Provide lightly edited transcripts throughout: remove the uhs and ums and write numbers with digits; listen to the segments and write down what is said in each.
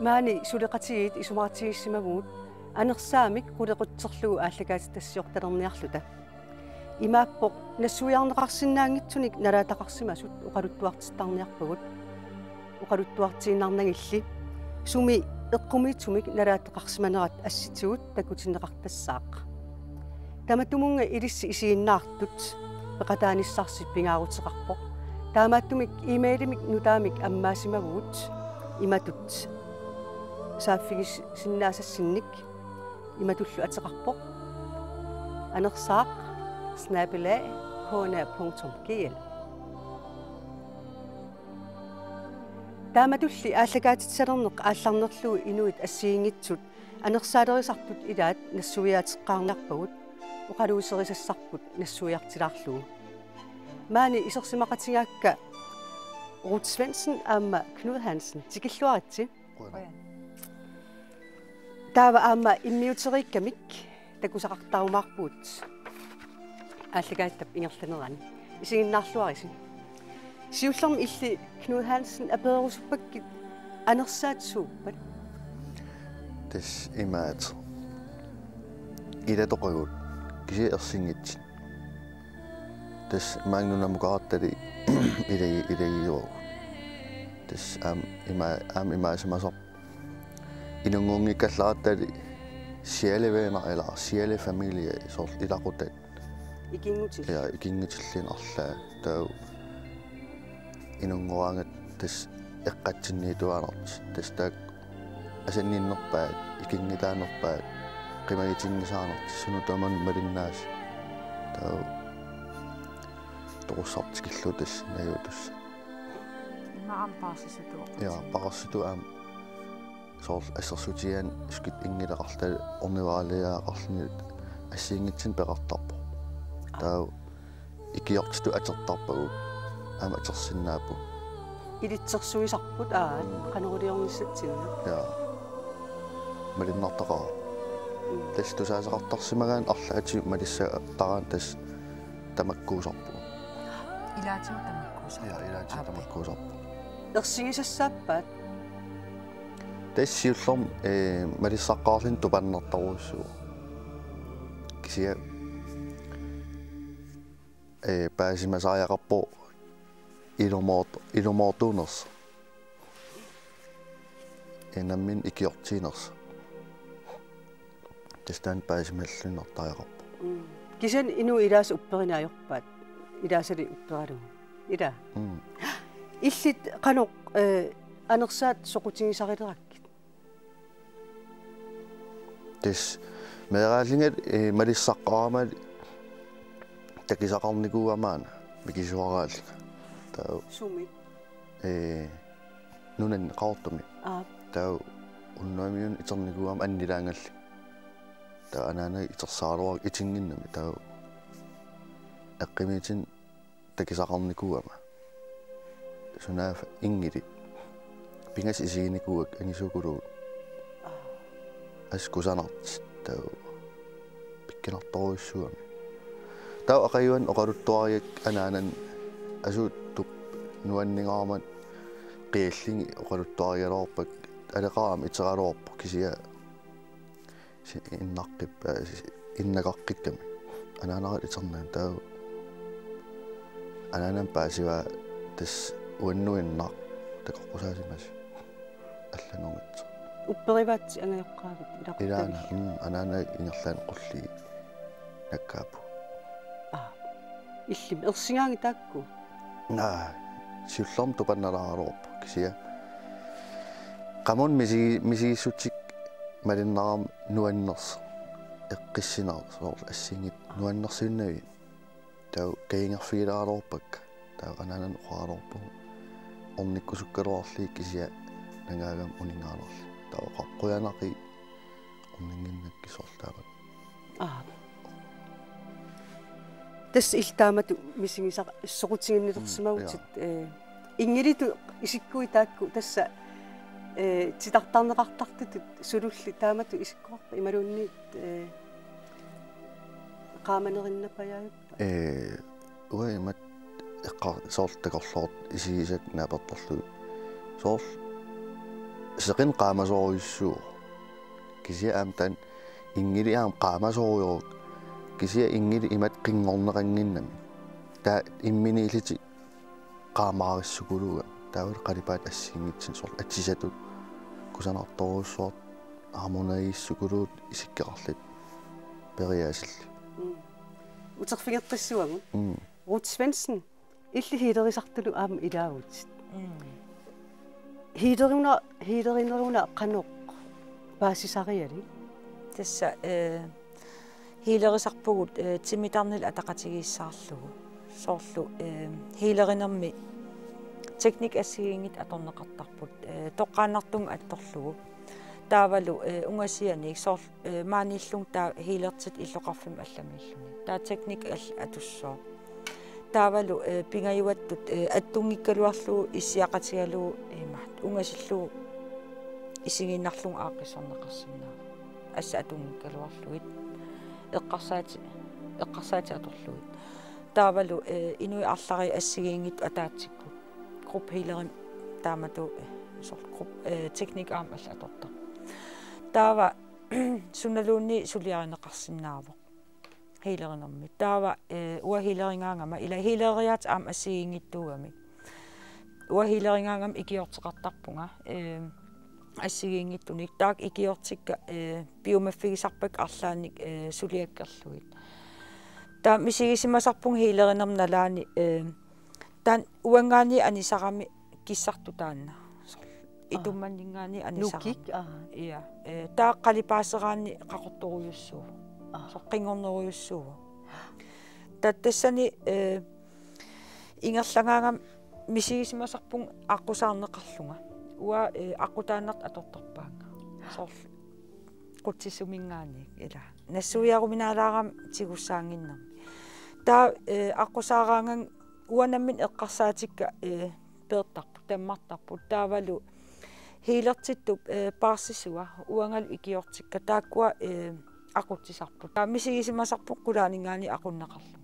maani suleqatigiit isumaratigissimavut anersaamik qulequtserlugu aallakaati tassiortalerniarluta imaappoq nassuiarneqarsinnaangitsunik nalaataqarsimasut uqaluttuartittarniarpagut uqaluttuartiinarnagilli sumi eqqumiitsumik nalaatteqarsimanerat assitugut takutineqartassaaq tamatumunga ilissi isiinnaartut peqataanissarsit pingaaruteqarpoq taamaattumik emailimik nutaamik ammaasimaguut imatut saaffigis sinnaassassinnik imatullu ateqarpoq anersaaq @hna.gl taamatulli ааллакаатитсалернеқ аалларнерлугу инуит ассиингитсут анерсаалерисартут илаат нассуиаатеққарниарпагут оқалуусерисассарпут нассуиартилаарлугу маани исерсимақатингаакка Ruth Svendsen аама Knud Hansen тикиллуаритси таава аама иммиутериккамик такусақартарумаарпуут ааллакааттап ингерланерани исигиннаарлуариси сиуллерми илли Knud Hansen апеерусуппаккит анерсаатсууппат тас имаат илатоқагут киси ерсингитсин тас магнунамукаартали илагио тас имаасамасоқ инунгунгиккаллаартали сиалевеена ила сиале фамилия сор илақутат икингутил я икингутиллинарлаа таа инунгуангат тас эққатсинниитуанерт тас таак асанниннерпаат икингитаанерпаат қимагитингисаанерт сунутаман малиннаас таа торуссартикиллутас наюутус маам паасисатуоқ я пааситуам соор ассерсутиан скит ингилеқартал орниваалиаақарлнит ассиингитсин пеқартарпо таа икиортиту атертарпагу ама атерсиннаапу илитсерсуисарпут канерулиорниссатсинна я малиннартақаа тас тусаасеқартарсимагаан арлаати малисса тараан тас тамаккуусарпу илаатиу тамаккуусарпу я илаати тамаккуусарпу ерсигисассааппаат тассиуллерм малиссаққаарлин тупаннартаруussуу кисия паасимасааяқарпо илумоортуунерс энаммин икиортиинерс тестан паасималлуннартааяқарпо кисен ину илаас упперинаajorpaat илаасали уппералугу ила иллит каноқ анерсаат соқутигисарилераккит тес мераалингат малиссаққарамал такисақарникууамаана микисуарааллинга таа суми нунан qaartumi таа уннуамиун итерникууам аннилаангалли таа анаана итерсааруар итингиннами таа эққимитин такисақарникууама сунаф ингили пингас исигиникууак анисукулуу аскусанарт таа пиккинарторуиссуами таа ақаюан оқалуттуариак анаанан асууттуп нуаннингаарамат қиаллинги оқалуттуариалоорпак алеқаам итералуорпу кисия иннаққиппа иннақаққикками анаанарат итернаан таа анаанан паасива тас уаннуиннақ такоққусаасимас алланунгат уппериваатси ангайоққаавит илаана анаана ингерлаан қулли наккаапу иллим ерсингаанги таакку сиуллерм тупанналааралуорпу кисия qamon misигиссутик малиннарам нуаннерс эққиссинаарс ассингит нуаннерсиуннави таа каингерфигилаалуорпак таа анаанан уқаалуорпу орниккусуккалуарлии кисия нангаагам унингаалерли таа қаққуянақи орнингиннаккисорлаават тас илтаамату мисигисақ соқутигиннилерсимагутит ингилиту исиккуи таакку тасса титартарнеқартартутут сулулли таамату исиккуарпа ималуунниит qaamanerиннапаяаппа уаймат эққар соортакорлоорт исигисак наапертарлу соорл seqin qaamasoruissuu kisia amtan ingili am qaamasoruyoruk kisia ingili imat qingorneqanginnam ta imminiliti qaamaarissukulua taawil qalipaat assiingitsin sor atsisatut kusanartoruussuart harmoniissukuluut isikkeqarlit periaasilli uterfingertissuagu Ruth Svendsen illi hiiderisartulu aam ilaagut hiiderineruna qanoq paasisariali Tässä hiilerisarpugut timitarnil ataqatigiissaarlugu soorlu hiilerinermi teknik assigiingit atorneqartarput toqqaannartung attorlugu taavalu ungasiani soor maanillung taa hiilertit illoqarfim allamiilluni taa teknik atussoo taavalu pingajuattut attungikkaluarlugu issiaqatigalugu imaat ungasillugu isiginnarlung aaqqisorneqarsinnaa assa atungikkaluarluit eqqarsaati atorluit taavalu inui arlari assigiingit ataatsikku grup hiilerim taamatu sort grup teknik aam alla atortar taava sunnaluunni suliarineqarsinnaavo hiilerinermi taava ua hiileringaangama ila hiileriat aam assigiingittuugami ua hiileringaangam ikiorteqartarpunga assigiingittunik taak ikiortikka biomaffigisarpak arlaanik suliakkerluit taa misigissimasarpung hiilerinermnalaani taan uangaani anisarami kissartu taanna itummanningaani anisarami ia taa qalipaaseraani qaqortoruyussuu soqqingorneruyussuu tattassani ingerlangaangam misigissimasarpung aqusaarneqarlunga ua aqutaannart atortarpaanga soor qutsisumingaani ila nassuiaruminaalaaqam tigussaanginnermi taa aqusaaraangan uanammin eqqarsaatikka peertarpu tammartarpu taavalu hiilertittup paarsisua uangalu ikiortikka taakkua aqutsisarpu taa misigissimasarpu qulaaningaani aqunneqarlu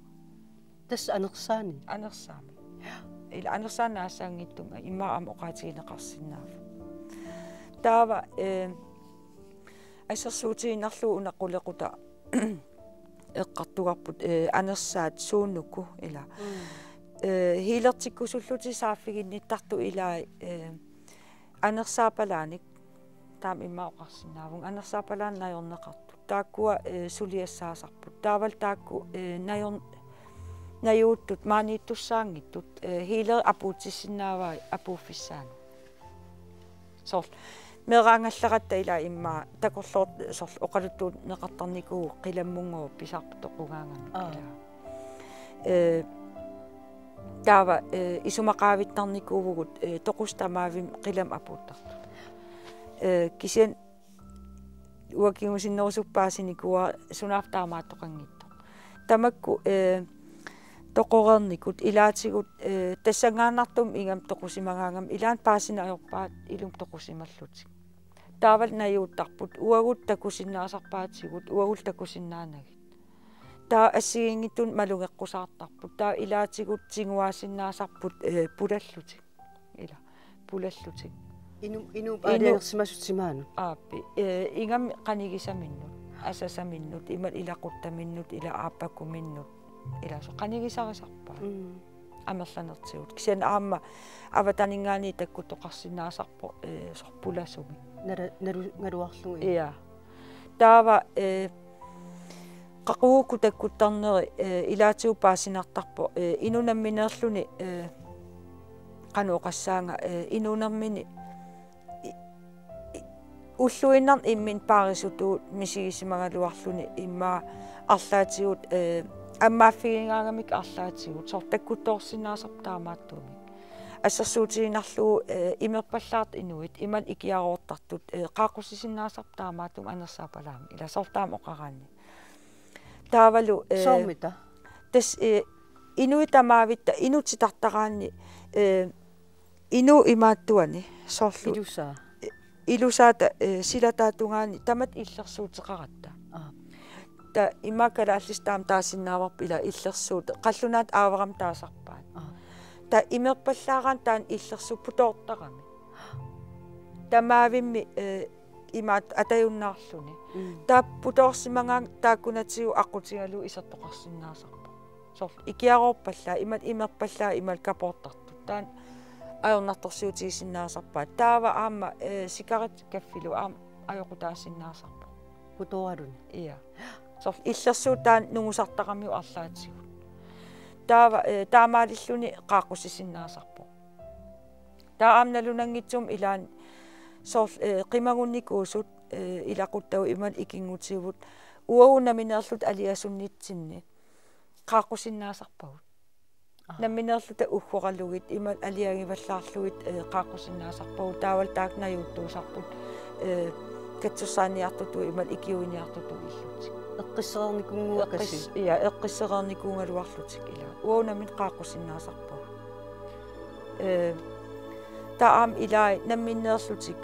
tas anersaami ila anersaanaasaangittunga immaa am oqaatigineqarsinnaafu taava assersuutiginnarlugu unaqulequta eqqartugarput anersaat suunnuku ila hiilertikkusulluti saaffiginnittartu ilaa anersaapalaanik taam immaa oqarsinnaavun anersaapalaannajorneqartu taakkua suliassaasarput taaval taakku najuuttut maaniittussaangittut hiiler apuutissinnaavaa apuuffissaanu soor meeraangallaqatta ila immaa takorloort soor oqaluttuut neqartarnikugu qilammungugu pisarpu toqugaangami ila taava isumaqaavittarnikuuvugut toqustamaavim qilam apuuttartu kisian uakingusinnerusuppaasinikua sunaaftaamaattoqanngitto tamakku toqorernikut ilaatigut tassangaannartum ingam toqusimangaangam ilaan paasinaajorpaat ilum toqusimallutik taaval najuuttarput uagut takusinnaasarpaatigut uagul takusinnaanagit taa assigiingittun malungeqqusaartarput taa ilaatigut tinguaasinnaasarput pulallutik ila pulallutik inu paalinersimasutimaanu aappi ingam qanigisaminnut asasaminnut imal ilaquttaminnut ila aappakuminnut ila so qanigisarisarpaa amerlanertigut kisian aamma avataningaani takkuttoqarsinnaasarpo sorpulasumi ngaluarlugu ia taava qaquukku takkuttarneri ilaatigu paasinartarpo inunammineerluni qanuoqassaanga inunermini уллуиннар иммин паарисутуут мисигисимагалуарлуни иммаа арлаатигут аммааффигингаагамик арлаатигут сор таккутторсинаасартаамааттуумик ассерсуутигинарлугу имерпаллаарт инуит имал икиароортартут qaaqqussisinaasartaamaattum анерсаапалаами ила сортаам оқараанни таавалу соомита тас инуитамаавитта инутитартараанни ину имааттуани сорлу илуса ilusaata silataatugaani tamat illersuuteqaratta ta imakalaаллистаам таасиннааварп ила иллерсуут qallunaat aaveram taasarpaat ta imerpallaagaan taan illersupputoottaqami тамаавимми имаат атаюннаарлуни тааппуторсимангаан тааккунаатигу аққутигалу исертоқарсиннаасарпа сор икиароорпаллаа имат имерпаллаа имал капортарту таан аёрнарторсиутигисиннаасарпаа таава аама сигарет каффилу аама аёқутаассиннаасарпа путоралуни иа сор иллерсуу таан нугусартақамиу арлаатигу таава таамаалиллуни qaaqqussissinnaasarpo таамналунангитсум илаан сор qimagунникуусут илақуттау имал икингутигут уагунаминерлут алиасуннитсинни qaaqqusinnaasarpagut намминерлута уггоралугит имал алиагиваллаарлугит qaaqqusinnaasarpagut таавал таакнаюуттуусарпут катсусааниартуту имал икиуиниартуту иллутик эққиссерникунгуакасси иа эққиссерникуунгалуарлутик ила уагунамин qaaqqusinnaasarpagut таам илай намминнерлутик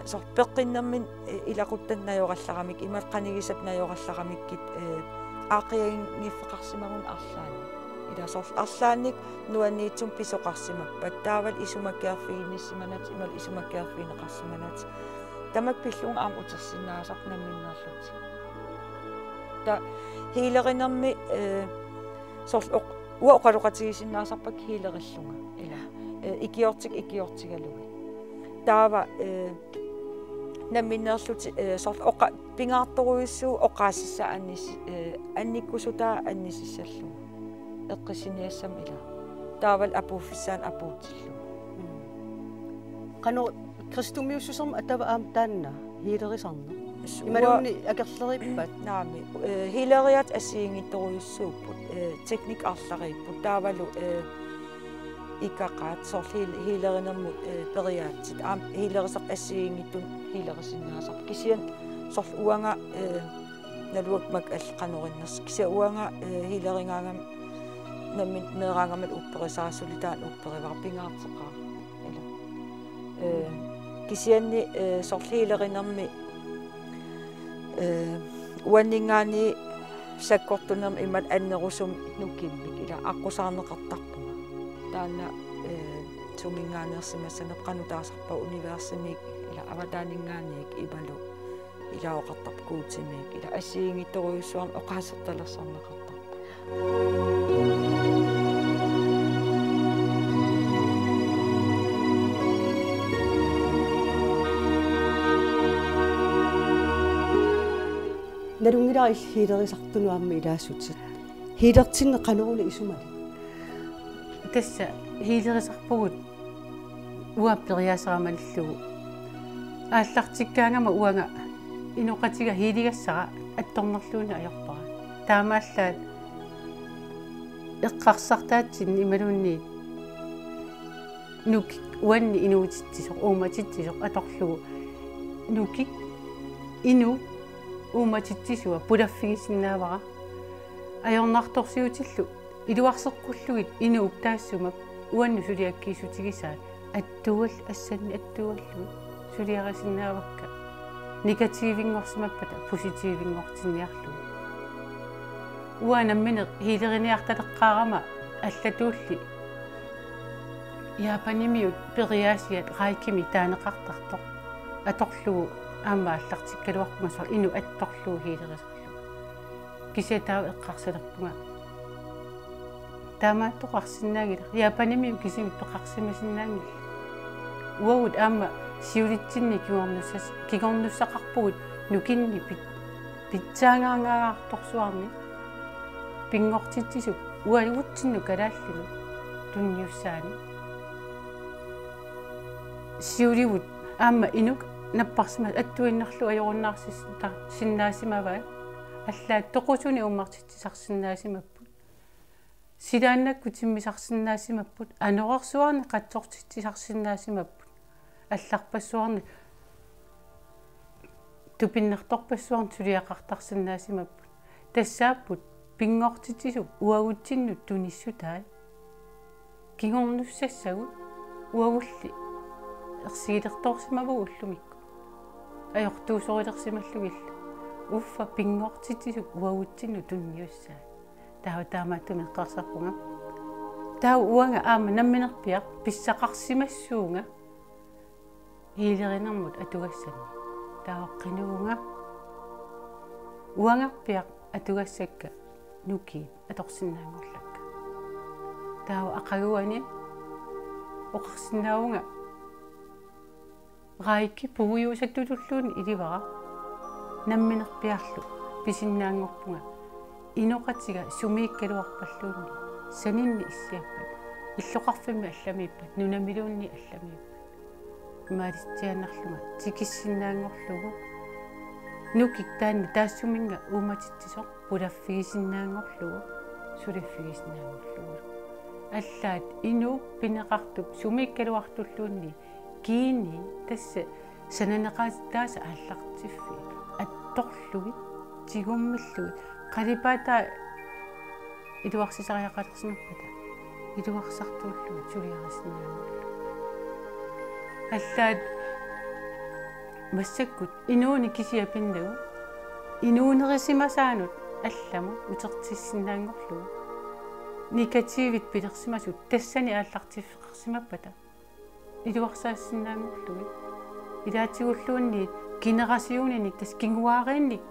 сор пеққиннэрмин илақуттаннаёралларамик имаққанигисат наёралларамиккит аақиагингиффеқарсимагун арлаани ила сор арлаанник нуанниитсум писоқарсимаппат таавал исумаккиарфигинниссиманат имал исумаккиарфигинеқарсиманат тамак пиллуун аам утерсиннаасар намминнерлутик та хилеринерми сор уоқалоқатигисиннаасарпак хилериллунга ила икиортигалуги таава намминнерлути сор оқа пингаарторуиссуу оқаассисса анниккусутаа аннисиссаллуга эққисиниассам ила таавал апууффиссаан апуутиллу қано кристумиуссусерм атава аам таанна хилерисарна ималуни акерлериппат наами хилериат ассиингитторуйуссууппут техник арлариппут таавалу икақаат сор хилеринерму периаатсит аам хилерисақ ассиингиттун хилерисиннаасар кисиан сор уанга налуакмак алқанориннерс кися уанга хилерингаангам наммин нераангамат упперисаасулитаан упперивар пингаартеқаа ила кисианни сор хилеринерми уаннингаани саккортунерми имат аннерусум нуккиммик ила аққусаарнеқартарпуга таана сумингааниерсимассанеқ қанутаасарпа универсимик ила аватаанингаанник ибалу илаоқартарпкуутимик ила ассиингитторуйуссуарн оқаасерталерсарнеқартарпа налунгилаа хилерисартунуамми илаассутсит хилертинне қанеруни исумали тасса хилерисарпугут уаппериасарамаллугу ааллартиккаангама уанга инуқатига хилигассара атторнерлууна аёрпара таамааллаат эққарсартаатсин ималуунни нук уанни инуутитсисоқ ууматитсисоқ аторлугу нукик ину ууматитсисуа пулаффигисиннаавара аёрнарторсиутиллу илуарсеққуллугит инуук таассумап уанну сулиаккиисутигисаа аттуал ассанни аттуаллу сулиарисиннаавакка негативингорсимаппата поситивингортинниарлу уанамминеқ хилериниарталеққарама аллатуулли яапанимиут периаасиат райкими таанеқартартоқ аторлугу аама аллартиккалуарпугасар ину атторлугу хилерисарлу кисетаа эққарсалерпунга таамааттоқарсинаагила яапанимиу кисимит тоқарсимасинаангил уагут аама сиулитсинни кигорнуссақарпугут нукинни питсаангаарторсуарни пингортитсисук уалуутсинну калааллину тунниуссаани сиуливут аама инук наппарсима аттуиннерлу ажоруннаарсиста синнаасимаваа аллаат тоқусуни уммартитсисарсинаасимаппут силааннакку тиммисарсинаасимаппут анорерсуарни қатсортитсисарсинаасимаппут алларпассуарни тупиннерторпассуарни сулиақартарсинаасимаппут тассааппут пингортитсисук уагутсиннут туниссутаа кигорнуссассагу уагулли ерсигилерторсимаву уллумикку аёртуусорилерсималлугилла уффа пингортитсисук уагутсинну тунниуссаа таамааттуми эққарсарпунга таа уанга аама намминерпиар писсақарсимассуунга пингортитсисук уагулли ерсигилерторсимаву уллумикку аёртуусорилерсималлугилла уффа пингортитсисук уагутсинну тунниуссаа таамааттуми эққарсарпунга таа уанга аама намминерпиар писсақарсимассуунга hiilerinarmut atugassanni taaqqinunga uangarpiaq atugassakka nuki atorsinnaangorlakka taawa aqaguani oqarsinnaunga raikki puuyuusattutulluuni ilivara namminerpiarlu pisinnaangorpunga inoqatiga sumiikkaluarpalluunni saninni issiappat иллоқарфимми алламииппат нунамилуунни алламииппат имаалистианнарлуга тикиссиннаангорлугу нукик таанна таассуминга ууматитсисоқ пулаффигисиннаангорлугу сулиффигисиннаангорлугу аллаат инуу пинеқартуп сумииккалуартуллуунни киини тасса сананеқаат тааса ааллартиффи атторлуги тигуммиллуги қалипаата илуарсисариақалерсинерпата илуарсартууллуги сулиарисиннаангорлу аллаат массаккут инууни кисиапиннагу инуунерисимасаанут аллама утертиссиннаангорлугу негативит пилерсимасут тассани ааллартиффеқарсимаппата илуарсаассиннаангорлуги илаатигуллуунни генерасиунинник тас кингуааринник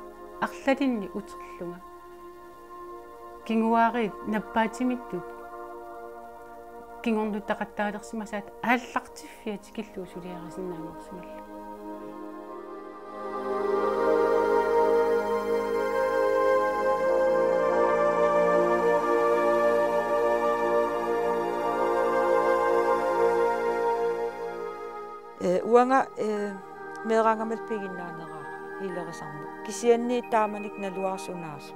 арлалинни утерлунга кингуари наппаатимиттут кингорнуттақаттаалерсимасаат ааллартиффиа тикиллуу сулиарисиннаангорсималлу уанга мерангамал пигиннаанераа хилерисарну кисианни тааманик налуарсунаасу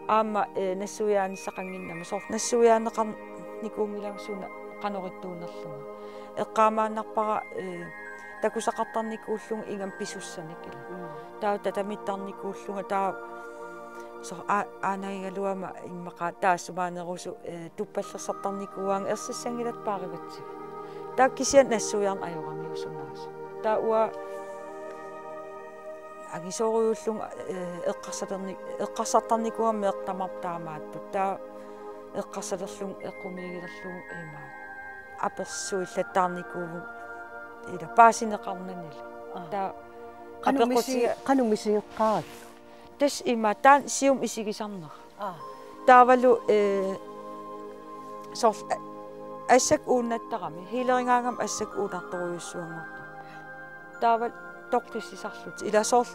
аама нассуяаниссақангиннама сор нассуяанеқар никуунгиламсуна канориттуунерлунга эққаамааннарпара такусақартарникууллунга ингам писуссаник ила таа татамиттарникууллунга таа сор аанаигалуама иммақа таассумаанерусу туппаллерсартарникууаан ерсиссангилат паариватсиг таа кисиан нассуяарн ajoramiusunnaas таа уа агисориуллунга эққарсартарникуамми эқтамартаамаатту таа эққарсалерлун эққумигилерлугу имаа аперсуиллаттаарникууву ила паасинеқарнанила таа qanumisiiqqaat тас има таан сиум исигисарнер таавалу сор ассак ууннаттарами хилерингаагам ассак уунарторуйуссуангорту таавал тоққиссисарлут иласоор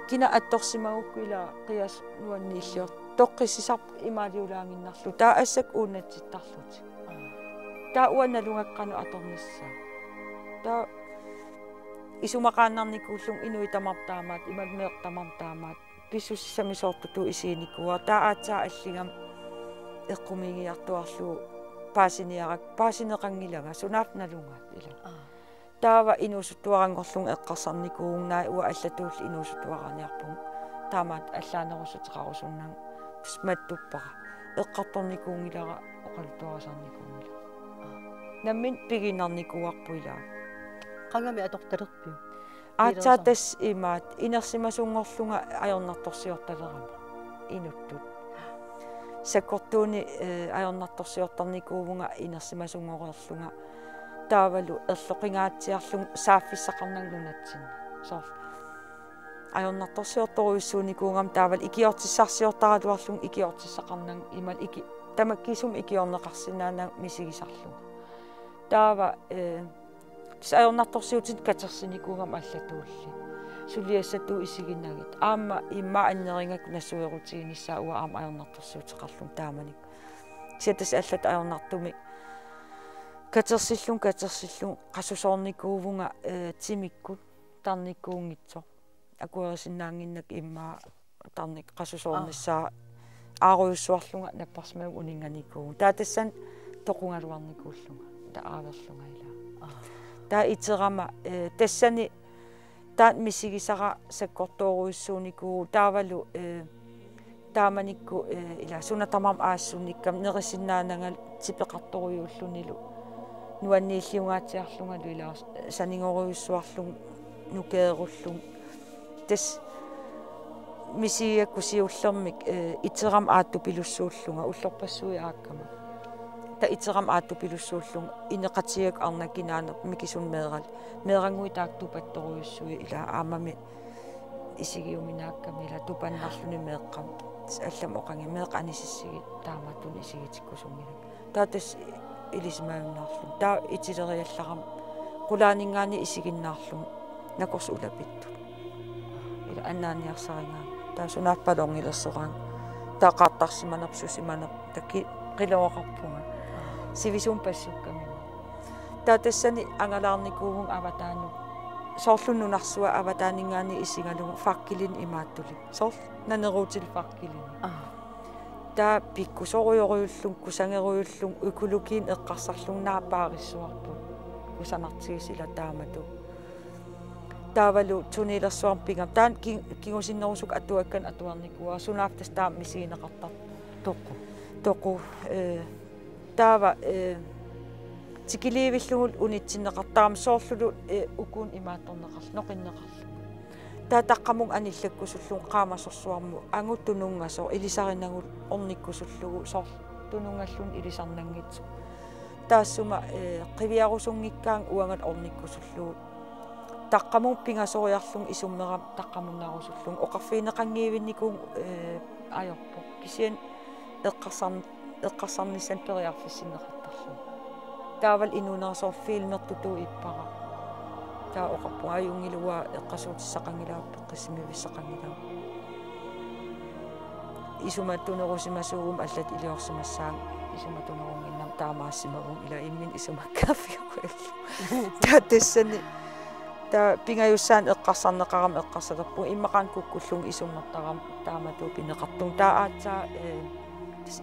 кина атторсимагукку ила қиас нуаннииллиор тоққиссисар имаалиулаангиннарлу таа ассак ууннатситтарлут таа уаналунгаккану аторнissaa таа исумақааннарникууллун инуи тамартаамаат ималмеэртамартаамаат писсуссамисоортуту исииниккуа таа аатсаа аллигам эққумигиартуарлу паасинеқангилага сунаат налунгаат ила таава инуусуттуарангорлун эққарсарникуугнаа уа аллатуулли инуусуттуараниарпун таамаат аллаанерусутеқарусуннан сматтуппара эққарторникуунгилара оқалуттуарасарникуунгила наммин пигинарникуарпуила qangami atortalerpiu аатсаатас имаат инерсимасунгорлунга ajornartorsiortalerama inuttut саккортууни ajornartorsiortarnikuuvunga инерсимасунгорерлунга таавалу ерлоқингаатсиарлун сааффиссақарнангунатсинна соор ajornartorsiortoruissuunikуунгам таавал икиортиссарсиортаралуарлун икиортиссақарнан имал ики тамаккисум икиорнеқарсинаанаа мисигисарлунга таава ajornartorsiutit katersinikungam allatuulli suliassatu isiginnagit aamma imma anneringaku nassuerutiginissaa uа aam ajornartorsiuteqarlum taamanik siatas allat ajornartumi katersillun qasusoornikuuvunga timikkut tarnikkuungitso akuerisinnaanginnak imma tarnik qasusoornissaa aaruussuarlunga napparsmagu uninganikuugu taatassan toqungaluarnikuullunga taaverlunga ila таа итерама тассани таат мисигисара саккортооруйссууникуу таавалу тааманикку ила сунатамам аассунниккам нерисиннаанангал типеқарторуйууллунилу нуаннииллиунгаатиарлунгалу ила санингоруйуссуарлун нукееруллун тас мисигиакку сиуллермик итерам аатту пилуссууллунга уллорпассуи ааккама итсерам ааттупилуссууллун инеқатигак арнакинаанер микисун меэрангуи таактупатторуйуссуи ила аамами исигиуминаакками ила тупаннарлуни меэққам аллам оқанги меэқ анисиссиги таамааттун исигитиккусунгилак таатас илисимауннаарлун таа итилериалларам qulaanингаани исигиннаарлун накорс улапитту ила аннааниарсарингаа таасунааппалонгилерсораан таақаартарсиманерсусиманер такки qilooqarpunga сивисуум пассукками таатассани ангалаарникуугун аватаану соорлуннунарсуа аватаанингаани исигалугу факкилин имааттули соор нанеруутил факкилин таа пиккусоруйоруйуллун кусангеруйуллун укулукиин эққарсарлуннаапаариссуарпу кусанартигисила таамату таавалу тунилерсуарпингам таан кингусиннерусук атуаккан атуарникуа сунаафтас таам мисигинеқартар тоқу таава тикиливиллугул унитсиннеқартарам соорлулу укуун имаатторнеқарл ноқиннеқарл таатаққамун аниллаккусуллун qaamasorsuarmu ангуттунунгасо илисаринагул орниккусуллугу соор тунунгаллун илисарнангитсу таассума қивиарусунгиккаан уангат орниккусуллугу таққамун пингасориарлун исуммерам таққамуннарусуллун оқарфиинеқангиивинникуун аёрпо кисиан эққарсарниссан периарфиссиннеқартарлу таавал инунерсоор филмертуту иппара таа оқарпу аюнгилуа эққасуутиссақангилааппе қиссимивиссақангилаа исуматтунерусимасуугум аллат илиорсимассаан исуматунерунгиннам таамаассимагун ила иммин исумаккаафиуқуаллу тааттассани таа пингаюссаан эққарсарнеқарам эққарсалерпу иммақаан куккуллун исуммертарам таамату пинеқартун таа аатсаа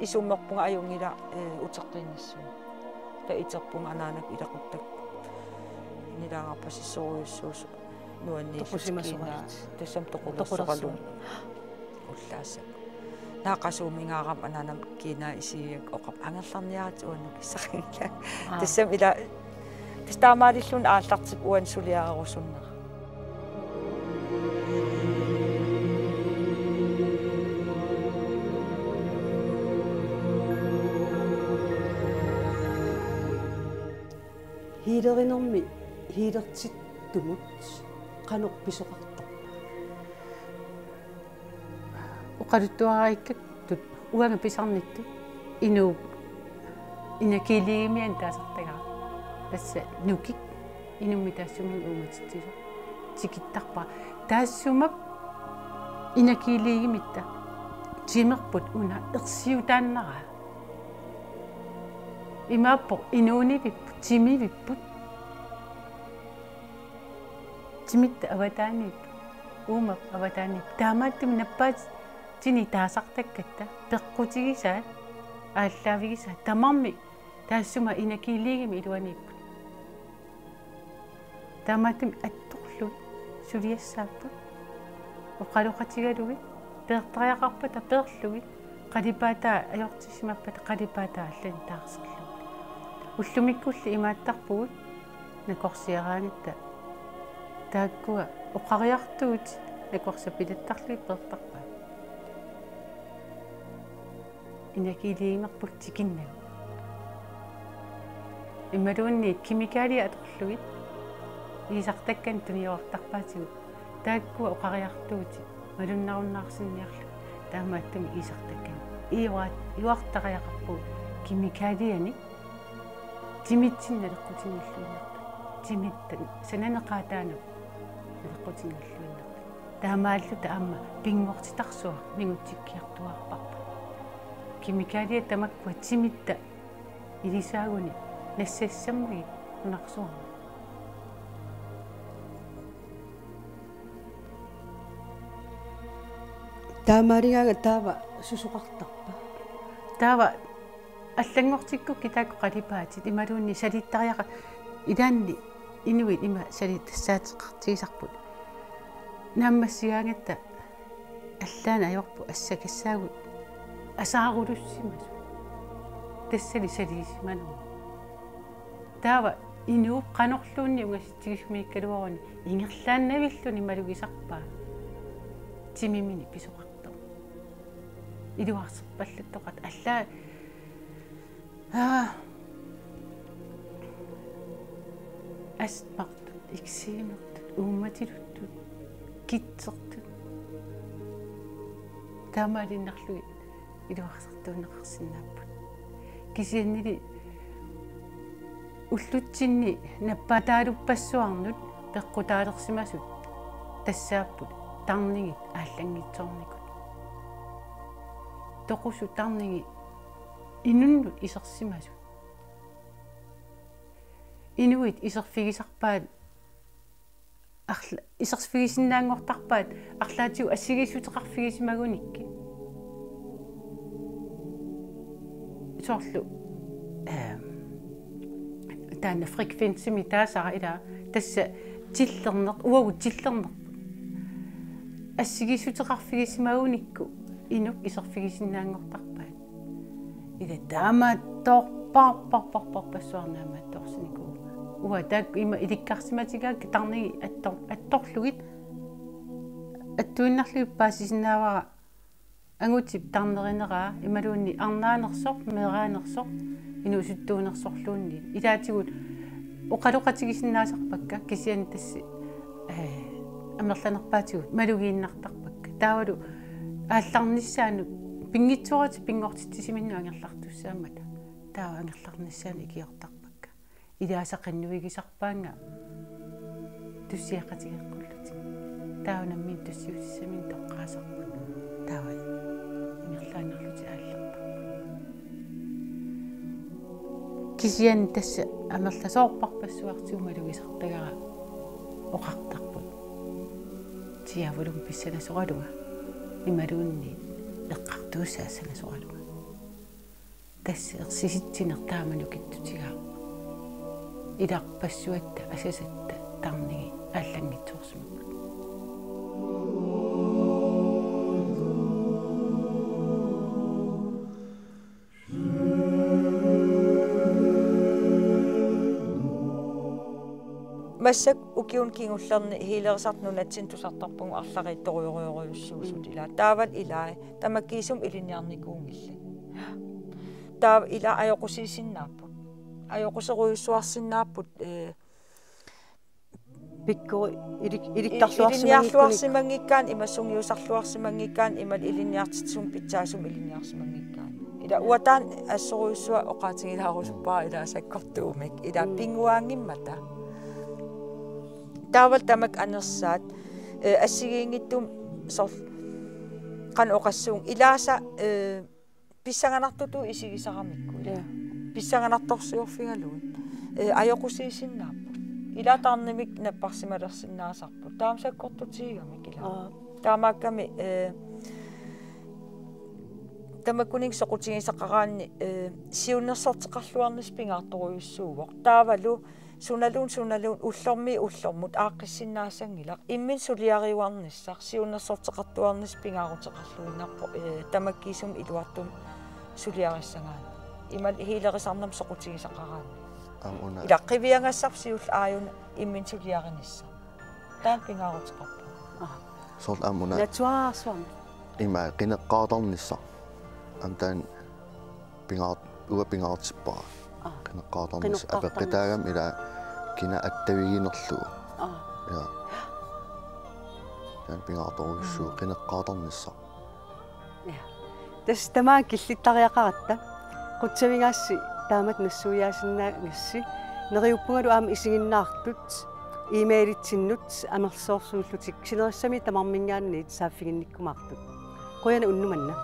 исуммерпунга аюнгила утеққиннассуу та итерпунга анаанак илақуттак нилаагаппассоруйуссуус нуанни тассам тоқулерсоқалу уллааса наақасуумингаарам анаанам кина исиак оқап ангерларниаат уанну киссақинга тассам ила тастаамаалиллун ааллартип уансулиаарерусуннера хилеринерми хилертиттумут канор писоқартарпа уқалуттуараиккак тут уанга писарнитту инуу инакилигимиан таасартагара тасса нукик инумми таассумин ууматиттилу тикиттарпа таассумап инакилигимитта тимерпут уна ерсиутааннара имааппо инуунивиппут тимивиппут тимитта аватаанип уумап аватаанип таамааттуми наппаат тини таасартаккатта пеққутигисаат ааллаавигисаат тамарми таассума инакилигими илуаниппут таамааттуми атторлу сулиассааппут оқалоқатигалуги пеэртариақарпата пеерлуги қалипаатаа аёртисимаппата қалипаатаа аллани таарсерлу уллумиккулли имааттарпугут накорсиараагатта тааккуа оқариартуут накорсапилаттарлуи пеэртарпаа инакилиимерпут тикиннагу ималуунни кимикали аторлугит исартаккан туниоортарпаатигут тааккуа оқариартуути малуннаруннаарсинниарлу таамааттами исартаккан иуартариақарпу кимикалиани тимитсинналеққутингиллуиннарта тимиттан сананеқаатаанап налеққутингиллуиннарта таамааллута аама пингуортитарсуа мигутсиккиартуарпарпа кимикалия тамаккуа тимитта илисаагуни нассассамми унарсуарма таамаалигаага таава сусоқартарпа таава аллангортиккукки таакку қалипаатит ималуунни салиттариақа илаанни инуит има салиттассаатеқартигисарпут нааммассигаангатта аллаана аёрпу ассакассаагут асаарулуссимасу тассали салисиману таава инуу qanorluunni ungassittigismiikkaluaruni ingерлааннавиллуни малугисарпаа тимимини писоқартоо илуарсерпаллаттоқат аллаа qastmartut iksiimertut uummatiluttu kitsertut taamaalinnerlu iluarsartuuneqarsinnaappat kisiannili ullutsinni nappataalupassuarnut peqqutaalersimasut тассааппут тарнигит ааллангитсорникут тоқусу тарниги инуннут исерсимасу инуит исерфигисарпаат арла исерсфигисиннаангортарпаат арлаатиу ассигисутеқарфигисимагуникки соорлу таана фреквенсими таасара ила тасса тиллернеқ уагут тиллернеқ ассигисутеқарфигисимагуникку инук исерфигисиннаангортарпаат ида таамааттоорпарпарпарпассуарнаамаатторсинику уа таак има иликкарсиматигаак тарниги атторлугит аттуиннарлуи паасисиннаавара ангутип тарнеринераа ималуунни арнаанерсоқ мераанерсоқ инусуттуунерсорлуунни илаатигут оқалоқатигисиннаасарпакка кисиан тасси амерланерпаатигут малугииннартарпакка таавалу аалларниссаану пингитсуарати пингортитсиминну ангерлартуссаамата таава ангерларниссаани киортарпакка илаасақиннуигисарпаанга туссиақатигеққуллути тааванаммин туссиутиссамин тоққаасарпут таава ангерлаанерлути аалларпа кисиан тасса амерласоорпарпассуартигумалугисартагара оқартарпут тиавулум писсанасоралуга ималуунни эққартуусаассанасоралуга тасса ерсиситсинер тааманукиттутигаа иларпассуатта асасатта тарниги ааллангитсуорсимак массак укиун кингуллерни хилерисартнунатсин тусартарпугу арлариитторуйориориуссуусут илаа таавал илаа тамаккиисум илиниарникуунгилла таав ила аёқусисиннааппут аёқусеруйуссуарсиннааппут пикко иликтарлуарсимангиккуник илиниарлуарсимангиккаан имассунгиусарлуарсимангиккаан имал илиниартитсум питсаасум илиниарсимангиккаан ила уатаан ассоруйуссуа оқаатигилаарусуппаа ила саккортуумик ила пингуаангиммата таавал тамак анерсаат ассигиингиттум сор кан оқассуун илааса писсаганартуту исигисарамикку писсаганарторсуорфигалуут аёқусиисиннааппу илаатаарнимик наппарсималерсиннаасарпу таам саккортутигамик ила таамаакками тамаккунин соқутигисақараанни сиуннерсортеқарлуарнис пингаарторуйуссуугоқ таавалу суналуун уллормут ааққиссиннаасангила иммин сулиариуарниссар сиуннерсортеқартуарнис пингаарутеқарлуинарпо тамаккиисум илуартум сулиариссагаана имал хилерисарнам соқутигисақараана амуна илаққивиангассар сиул ааюна иммин сулиаринисса таан пингаарутеқарпо сорл амуна натуаарсуарна има qinеqqaatarnissa амтаан пингаат уа пингаартиппаа qinеqqaatarnissa апеққитаагам ила кина аттавигинерлугу я таан пингаарторуссуу qinеqqaatarnissa я тас тамаа киллиттариақаратта qutsavingaassi тааmat нассуяасиннаагасси нериуппунгалу аама исигиннаартут имейлитсиннут амерсоорсууллутик синериссами тамармингаанниит сааффигинниккумаартут қуяна уннуманна